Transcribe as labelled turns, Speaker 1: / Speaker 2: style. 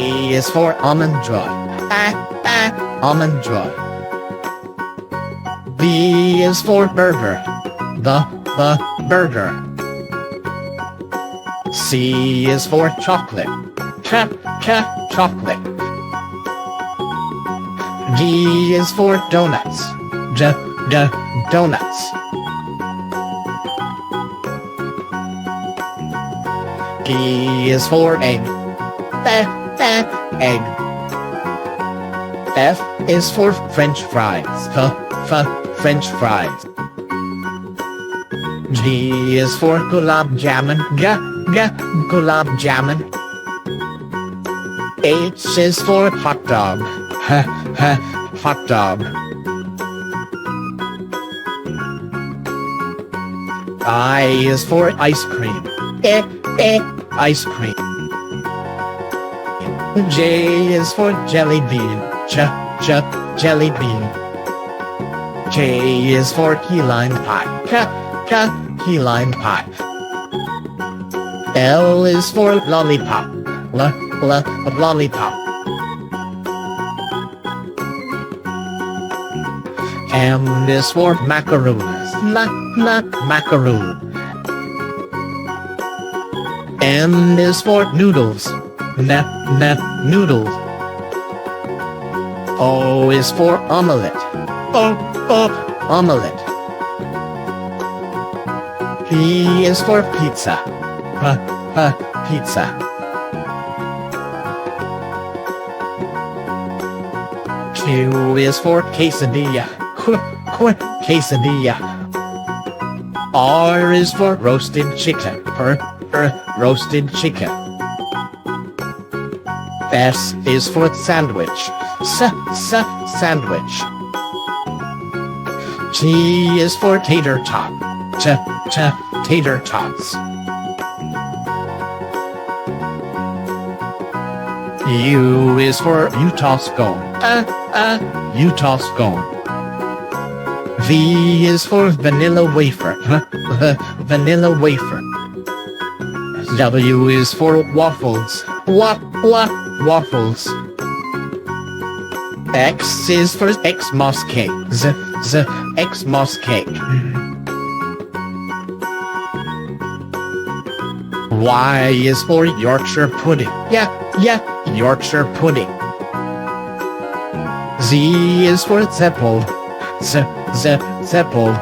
Speaker 1: A is for almond joy. Almond joy. B is for burger. The burger. C is for chocolate. Chocolate. D is for donuts. Donuts. E is for egg. Egg. F is for French fries. French fries. G is for gulab jamun. Gulab jamun. H is for hot dog. Hot dog. I is for ice cream. Ice cream. J is for jelly bean. Jelly bean. K is for key lime pie. Key lime pie. L is for lollipop. Lollipop. M is for macaroons. Macaroon. N is for noodles. Noodles. O is for omelette. Omelette. P is for pizza. Pizza. Q is for quesadilla. Quesadilla. R is for roasted chicken. Roasted chicken. S is for sandwich. Sandwich. T is for tater tot. Tater tots. U is for Utah scone. Utah scone. V is for vanilla wafer. Vanilla wafer. W is for waffles. Waffles. X is for Xmas cake. Xmas cake. Y is for Yorkshire pudding. Yorkshire pudding. Z is for Zeppel. Zeppel.